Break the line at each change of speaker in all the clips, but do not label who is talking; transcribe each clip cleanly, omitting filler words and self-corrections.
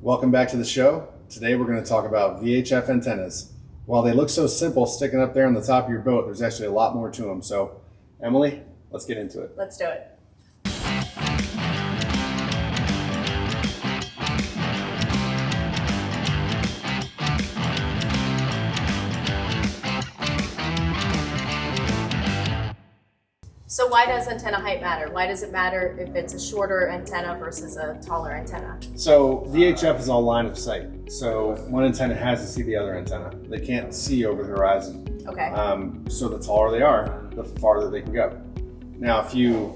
Welcome back to the show. Today we're going to talk about VHF antennas. While they look so simple sticking up there on the top of your boat, there's actually a lot more to them. So, Emily, let's get into it.
Let's do it. So why does antenna height matter? Why does it matter if it's a shorter antenna versus a taller antenna?
So VHF is all line of sight. So one antenna has to see the other antenna. They can't see over the horizon.
Okay.
So the taller they are, the farther they can go. Now, if you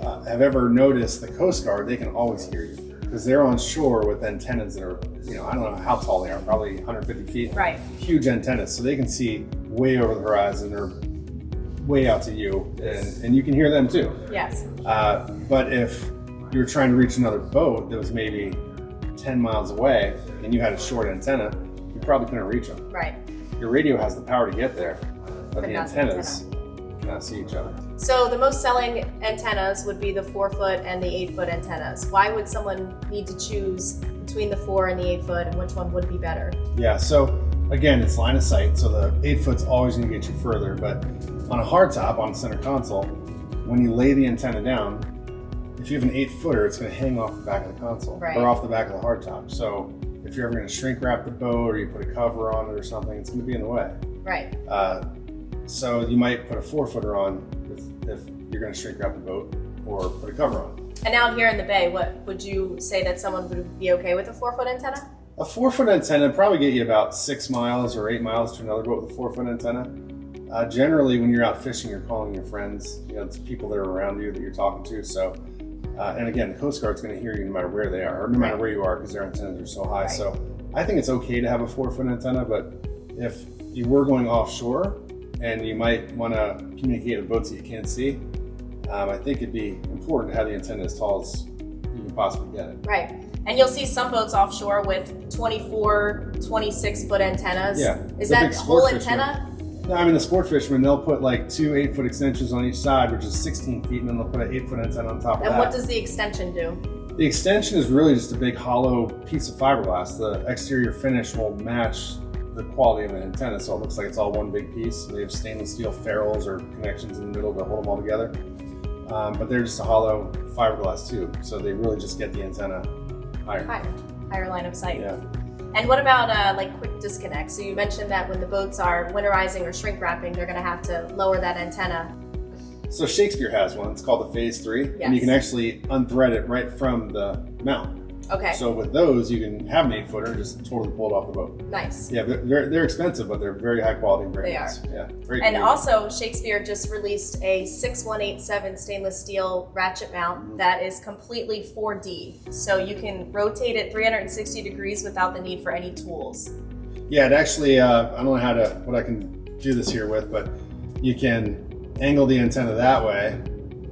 have ever noticed the Coast Guard, they can always hear you because they're on shore with antennas that are, I don't know how tall they are, probably 150 feet.
Right.
Huge antennas, so they can see way over the horizon or way out to you, and you can hear them too.
Yes.
But if you're trying to reach another boat that was maybe 10 miles away and you had a short antenna, you probably couldn't reach them.
Right.
Your radio has the power to get there, but the
not the
antennas cannot see each other.
So the most selling antennas would be the 4-foot and the 8-foot antennas. Why would someone need to choose between the 4 and the 8-foot, and which one would be better?
Yeah, so again, it's line of sight, so the 8-foot's always going to get you further, but on a hardtop, on the center console, when you lay the antenna down, if you have an 8-footer, it's going to hang off the back of the console,
right,
or off the back of the hardtop. So if you're ever going to shrink wrap the boat or you put a cover on it or something, it's going to be in the way.
Right.
So you might put a 4-footer on if you're going to shrink wrap the boat or put a cover on.
And out here in the bay, what would you say that someone would be okay with a 4-foot antenna?
A 4-foot antenna would probably get you about 6 miles or 8 miles to another boat with a 4-foot antenna. Generally, when you're out fishing, you're calling your friends. It's people that are around you that you're talking to. So, and again, the Coast Guard's going to hear you no matter where they are, or no matter where you are, because their antennas are so high. Right. So, I think it's okay to have a 4-foot antenna, but if you were going offshore and you might want to communicate with boats that you can't see, I think it'd be important to have the antenna as tall as you can possibly get it.
Right. And you'll see some boats offshore with 24, 26-foot antennas.
Yeah.
Is that a whole antenna?
No, I mean, the sport fishermen, they'll put like 2 8-foot extensions on each side, which is 16 feet, and then they'll put an 8-foot antenna on top of that.
And what does the extension do?
The extension is really just a big hollow piece of fiberglass. The exterior finish will match the quality of an antenna, so it looks like it's all one big piece. They have stainless steel ferrules or connections in the middle to hold them all together. But they're just a hollow fiberglass tube, so they really just get the antenna higher.
Higher line of sight.
Yeah.
And what about like quick disconnects? So you mentioned that when the boats are winterizing or shrink wrapping, they're going to have to lower that antenna.
So Shakespeare has one. It's called the Phase 3,
yes,
and you can actually unthread it right from the mount.
Okay.
So with those, you can have an 8-footer and just totally pull it off the boat.
Nice.
Yeah, they're expensive, but they're very high quality and very
they
nice.
Are.
Yeah.
Very and also, Shakespeare just released a 6187 stainless steel ratchet mount that is completely 4D. So you can rotate it 360 degrees without the need for any tools.
Yeah, it actually, I don't know what I can do this here with, but you can angle the antenna that way,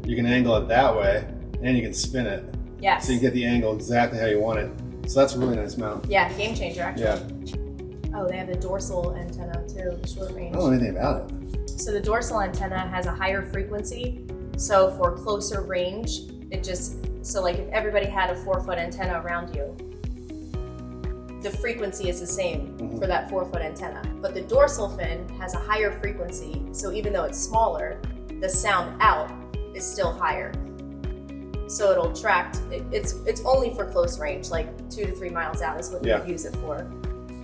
you can angle it that way, and you can spin it.
Yes.
So you get the angle exactly how you want it. So that's a really nice mount.
Yeah, game changer actually.
Yeah.
Oh, they have the dorsal antenna too, the short range.
I don't know anything about it.
So the dorsal antenna has a higher frequency. So for closer range, so like if everybody had a 4-foot antenna around you, the frequency is the same for that 4-foot antenna. But the dorsal fin has a higher frequency. So even though it's smaller, the sound out is still higher. So it'll tract, it's only for close range, like 2 to 3 miles out is what you would use it for.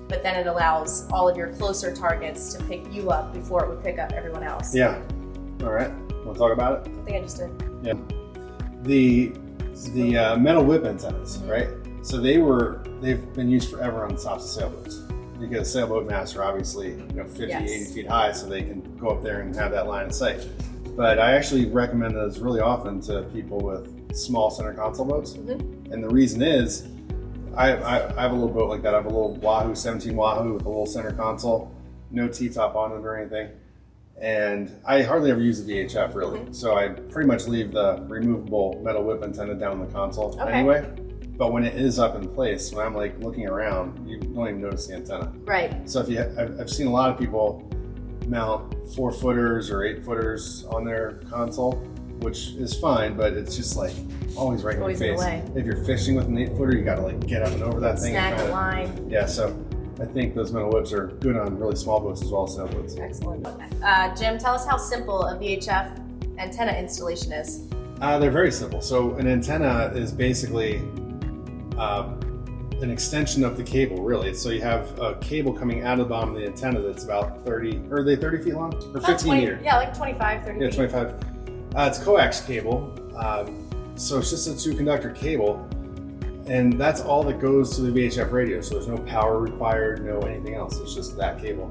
But then it allows all of your closer targets to pick you up before it would pick up everyone else.
Yeah. All right. Want to talk about it?
I think I just did.
Yeah. The metal whip antennas, right? So they've been used forever on the tops of sailboats because sailboat masts are obviously 50, 80 feet high, so they can go up there and have that line of sight. But I actually recommend those really often to people with small center console boats. And the reason is, I have a little boat like that. I have a little Wahoo, 17 Wahoo with a little center console, no T-top on it or anything. And I hardly ever use the VHF really. So I pretty much leave the removable metal whip antenna down the console anyway. But when it is up in place, when I'm like looking around, you don't even notice the antenna.
Right.
So I've seen a lot of people mount 4-footers or 8-footers on their console, which is fine, but it's just like always right in your
Always in
face.
the way.
If you're fishing with an 8-footer, you got to like get up and over that thing.
Snag the
and
line.
Yeah, so I think those metal whips are good on really small boats as well as sailboats.
Excellent. Jim, tell us how simple a VHF antenna installation is.
They're very simple. So an antenna is basically an extension of the cable, really. So you have a cable coming out of the bottom of the antenna that's about 30, or are they 30 feet long? Or 15 meter?
Yeah, like 25, 30
Yeah,
feet.
25. It's coax cable. So it's just a 2-conductor cable, and that's all that goes to the VHF radio. So there's no power required, no anything else. It's just that cable.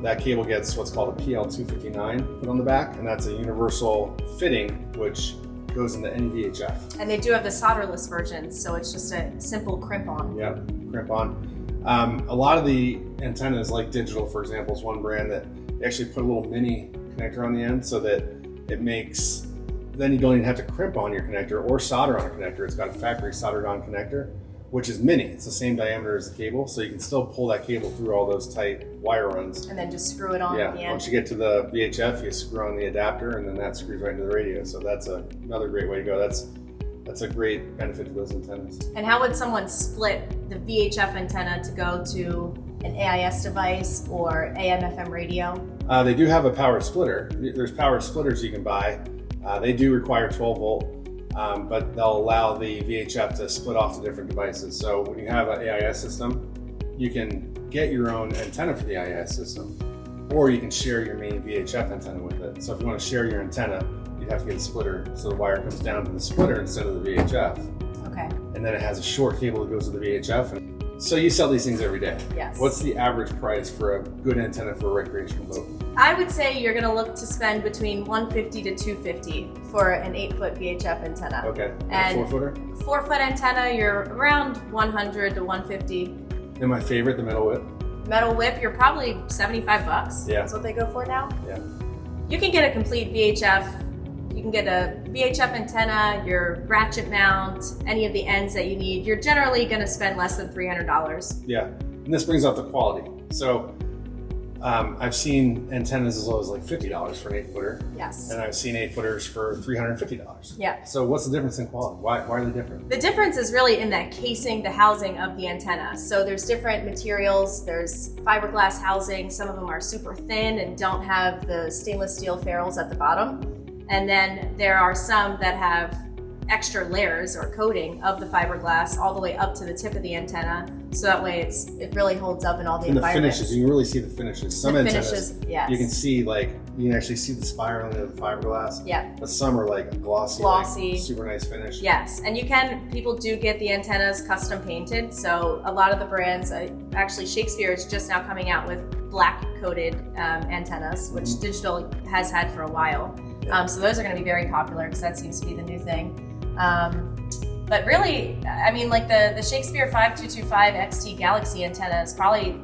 That cable gets what's called a PL259 put on the back, and that's a universal fitting which goes into any VHF.
And they do have the solderless version, so it's just a simple crimp on.
Yeah, crimp on. A lot of the antennas, like Digital, for example, is one brand that they actually put a little mini connector on the end so that it makes, then you don't even have to crimp on your connector or solder on a connector. It's got a factory soldered on connector, which is mini. It's the same diameter as the cable, so you can still pull that cable through all those tight wire runs.
And then just screw it on at the end.
Once you get to the VHF, you screw on the adapter, and then that screws right into the radio. So that's another great way to go. That's a great benefit to those antennas.
And how would someone split the VHF antenna to go to an AIS device or AM/FM radio?
They do have a power splitter. There's power splitters you can buy. They do require 12 volt, but they'll allow the VHF to split off to different devices. So when you have an AIS system, you can get your own antenna for the AIS system, or you can share your main VHF antenna with it. So if you want to share your antenna, you'd have to get a splitter, so the wire comes down to the splitter instead of the VHF.
Okay.
And then it has a short cable that goes to the VHF. So you sell these things every day.
Yes.
What's the average price for a good antenna for a recreational boat?
I would say you're going to look to spend between $150 to $250 for an 8-foot VHF antenna.
Okay.
And
a 4-footer?
4-foot antenna, you're around $100 to $150.
And my favorite, the metal whip.
Metal whip, you're probably $75.
Yeah.
That's what they go for now.
Yeah.
You can get a complete VHF. You can get a VHF antenna, your ratchet mount, any of the ends that you need. You're generally going to spend less than $300.
Yeah. And this brings up the quality. So I've seen antennas as low as like $50 for an 8-footer.
Yes.
And I've seen 8-footers for $350.
Yeah.
So what's the difference in quality? Why are they different?
The difference is really in that casing, the housing of the antenna. So there's different materials. There's fiberglass housing. Some of them are super thin and don't have the stainless steel ferrules at the bottom. And then there are some that have extra layers or coating of the fiberglass all the way up to the tip of the antenna. So that way it really holds up in all the
And the
environments.
finishes, you can really see the finishes. Some antennas,
yes.
you can see you can actually see the spiraling of the fiberglass.
Yeah.
But some are like glossy.
Glossy.
Like, super nice finish.
Yes, and people do get the antennas custom painted. So a lot of the brands, actually Shakespeare is just now coming out with black coated antennas, which Digital has had for a while. So those are going to be very popular because that seems to be the new thing. But really, I mean, like the Shakespeare 5225 XT Galaxy antenna is probably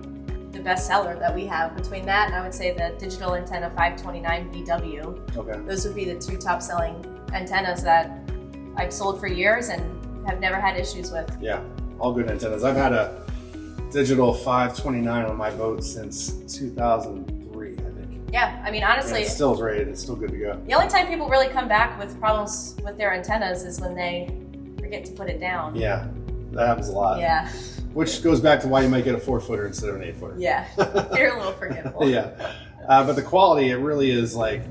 the best seller that we have. Between that and I would say the Digital antenna 529 BW.
Okay.
Those would be the 2 top selling antennas that I've sold for years and have never had issues with.
Yeah, all good antennas. I've had a Digital 529 on my boat since 2003, I think.
Yeah, I mean, honestly,
And it still is rated. It's still good to go.
the only time people really come back with problems with their antennas is when they forget to put it down.
Yeah, that happens a lot.
Yeah.
Which goes back to why you might get a 4-footer instead of an 8-footer.
Yeah, they're a little forgetful.
Yeah, but the quality, it really is like,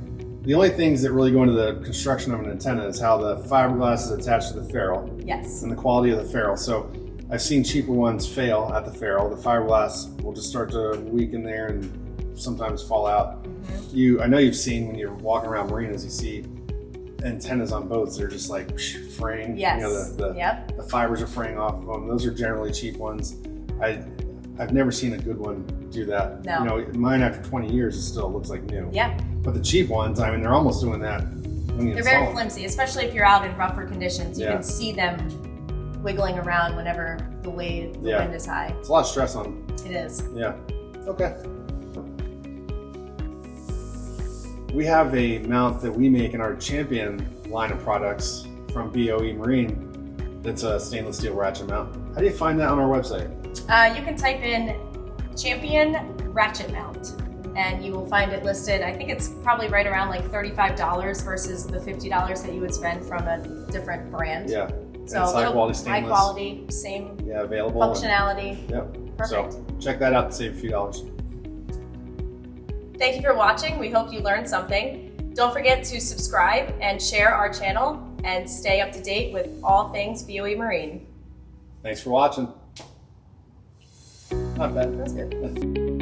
the only things that really go into the construction of an antenna is how the fiberglass is attached to the ferrule.
Yes.
And the quality of the ferrule. So I've seen cheaper ones fail at the ferrule. The fiberglass will just start to weaken there and sometimes fall out.
Mm-hmm.
I know you've seen when you're walking around marinas, you see antennas on boats that are just like fraying.
Yes.
You know, the fibers are fraying off of them. Those are generally cheap ones. I've never seen a good one do that.
No.
You know, mine after 20 years, it still looks like new.
Yeah.
But the cheap ones, I mean, they're almost doing that when you
They're
install
very
them.
flimsy, especially if you're out in rougher conditions. You
Yeah.
can see them wiggling around whenever the wind is high.
It's a lot of stress on them.
It is.
Yeah. Okay. We have a mount that we make in our Champion line of products from BOE Marine. That's a stainless steel ratchet mount. How do you find that on our website?
You can type in Champion ratchet mount. and you will find it listed. I think it's probably right around like $35 versus the $50 that you would spend from a different brand.
Yeah.
So
it's high quality stainless.
high quality, same
available.
functionality.
Yep.
Perfect.
So check that out to save a few dollars.
Thank you for watching. We hope you learned something. Don't forget to subscribe and share our channel and stay up to date with all things BOE Marine.
Thanks for watching. Not bad.
That's good.